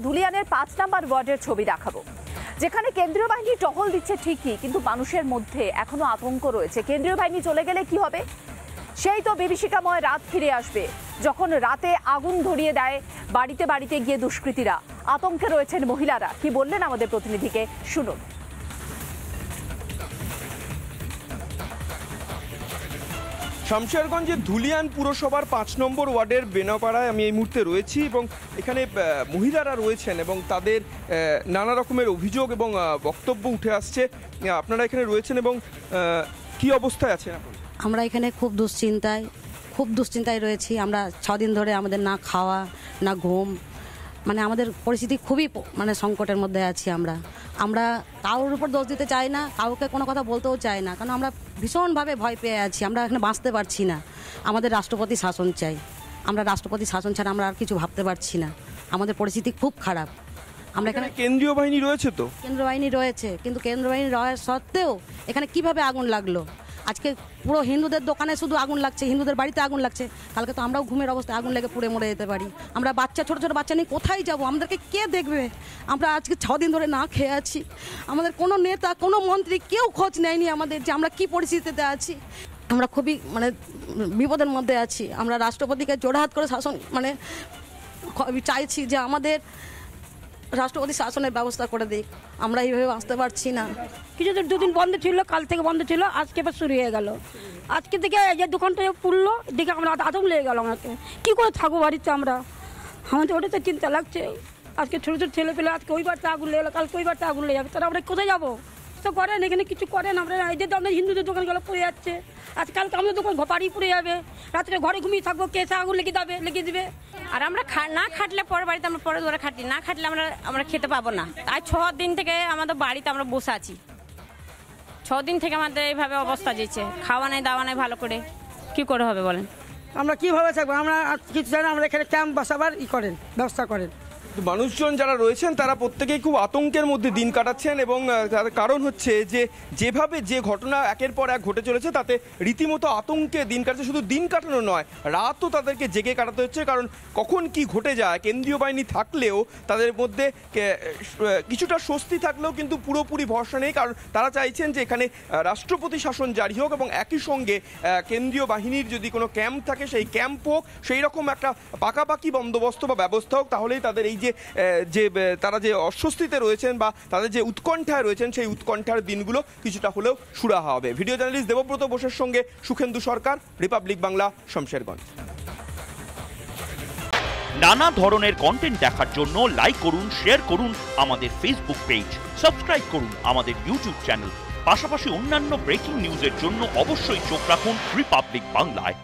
ধুলিয়ানের ৫ নম্বর ওয়ার্ডের ছবি দেখাবো, যেখানে কেন্দ্রীয় বাহিনী টহল দিচ্ছে ঠিকই, কিন্তু মানুষের মধ্যে এখনো আতঙ্ক রয়েছে। কেন্দ্রীয় বাহিনী চলে গেলে কি হবে? সেই তো বিভীষিকাময় রাত ফিরে আসবে, যখন রাতে আগুন ধরিয়ে দেয় বাড়িতে বাড়িতে গিয়ে দুষ্কৃতীরা। আতঙ্কে রয়েছেন মহিলারা। কি বললেন আমাদের প্রতিনিধিকে শুনুন। শামশেরগঞ্জের ধুলিয়ান পুরসভার ৫ নম্বর ওয়ার্ডের বেনাপাড়ায় আমি এই মুহূর্তে রয়েছি এবং এখানে মহিলারা রয়েছেন এবং তাদের নানা রকমের অভিযোগ এবং বক্তব্য উঠে আসছে। আপনারা এখানে রয়েছেন এবং কি অবস্থায় আছেন এখন? আমরা এখানে খুব দুশ্চিন্তায় রয়েছি। আমরা 6 দিন ধরে আমাদের না খাওয়া না ঘুম, মানে আমাদের পরিস্থিতি খুবই সংকটের মধ্যে আছি। আমরা কারোর উপর দোষ দিতে চাই না, কাউকে কোনো কথা বলতেও চাই না, কারণ আমরা ভীষণভাবে ভয় পেয়ে আছি। আমরা এখানে বাঁচতে পারছি না। আমাদের রাষ্ট্রপতি শাসন চাই। আমরা রাষ্ট্রপতি শাসন ছাড়া আমরা আর কিছু ভাবতে পারছি না। আমাদের পরিস্থিতি খুব খারাপ। আমরা এখানে কেন্দ্রীয় বাহিনী রয়েছে, তো কেন্দ্রীয় বাহিনী রয়েছে, কিন্তু কেন্দ্রীয় বাহিনী রয়েছে সত্ত্বেও এখানে কিভাবে আগুন লাগলো? আজকে পুরো হিন্দুদের দোকানে শুধু আগুন লাগছে, হিন্দুদের বাড়িতে আগুন লাগছে। কালকে তো আমরাও ঘুমের অবস্থায় আগুন লেগে পুড়ে মরে যেতে পারি। আমরা ছোট ছোট বাচ্চা নিয়ে কোথায় যাব? আমাদেরকে কে দেখবে? আমরা আজকে 6 দিন ধরে না খেয়ে আছি। আমাদের কোনো নেতা, কোনো মন্ত্রী কেউ খোঁজ নেয়নি আমাদের, যে আমরা কি পরিস্থিতিতে আছি। আমরা খুবই বিপদের মধ্যে আছি। আমরা রাষ্ট্রপতিকে জোড়হাত করে শাসন চাইছি যে আমাদের রাষ্ট্রপতি শাসনের ব্যবস্থা করে দিক। আমরা এইভাবে আসতে পারছি না। কিছুদিন 2 দিন বন্ধ ছিল, কাল থেকে বন্ধ ছিল, আজকে এবার শুরু হয়ে গেল। আজকে থেকে এই যে দোকানটা পুড়লো, দেখে আমরা আতঙ্ক লেগে গেল। আমাকে কী করে থাকবো বাড়িতে? আমাদের ওটা তো চিন্তা লাগছে। আজকে ছোটো ছোটো ছেলে পেলে আজকে ওই বাড়িতে আগুন লেগে গেলো, কালকে ওই বাড়িতে আগুন লেগে যাবে, তাহলে আমরা কোথায় যাবো? তো করেন এখানে কিছু করেন। আমরা এই যে আমাদের হিন্দুদের দোকানগুলো পুড়ে যাচ্ছে, আজকালকে আমাদের দোকান বাড়ি পুড়ে যাবে, রাত্রে ঘরে ঘুমিয়ে থাকবো, কেসে আগুন লেগে দিবে। আর আমরা না খাটলে পরের বাড়িতে আমরা পরে ধরে খাটি, না খাটলে আমরা খেতে পাবো না। তাই 6 দিন থেকে আমাদের বাড়িতে আমরা বসে আছি। 6 দিন থেকে আমাদের এইভাবে অবস্থা যেছে, খাওয়া নেই দাওয়া নেই, ভালো করে কি করে হবে বলেন? আমরা কীভাবে থাকবো? আমরা কিছু জানি, আমরা এখানে ক্যাম্প বসাবার ব্যবস্থা করেন। মানুষজন যারা রয়েছেন তারা প্রত্যেকেই খুব আতঙ্কের মধ্যে দিন কাটাচ্ছেন এবং তার কারণ হচ্ছে যেভাবে যে ঘটনা একের পর এক ঘটে চলেছে, তাতে রীতিমতো আতঙ্কে দিন কাটছে। শুধু দিন কাটানো নয়, রাতও তাদেরকে জেগে কাটাতে হচ্ছে, কারণ কখন কি ঘটে যায়। কেন্দ্রীয় বাহিনী থাকলেও তাদের মধ্যে কিছুটা স্বস্তি থাকলেও কিন্তু পুরোপুরি ভরসা নেই, কারণ তারা চাইছেন যে এখানে রাষ্ট্রপতি শাসন জারি হোক এবং একই সঙ্গে কেন্দ্রীয় বাহিনীর যদি কোনো ক্যাম্প থাকে সেই ক্যাম্প হোক, সেই রকম একটা পাকাপাকি বন্দোবস্ত বা ব্যবস্থা হোক। তাহলেই তাদের এই যে তারা যে অস্বস্তিতে রয়েছেন বা তাদের যে উৎকণ্ঠায় রয়েছেন, সেই উৎকণ্ঠার দিনগুলো কিছুটা হলেও সুরাহা হবে। ভিডিও জার্নালিস্ট দেবব্রত বোসের সঙ্গে সুখেন্দু সরকার, রিপাবলিক বাংলা, শমশেরগঞ্জ। নানা ধরনের কন্টেন্ট দেখার জন্য লাইক করুন, শেয়ার করুন আমাদের ফেসবুক পেজ, সাবস্ক্রাইব করুন আমাদের ইউটিউব চ্যানেল। পাশাপাশি অন্যান্য ব্রেকিং নিউজের জন্য অবশ্যই চোখ রাখুন রিপাবলিক বাংলায়।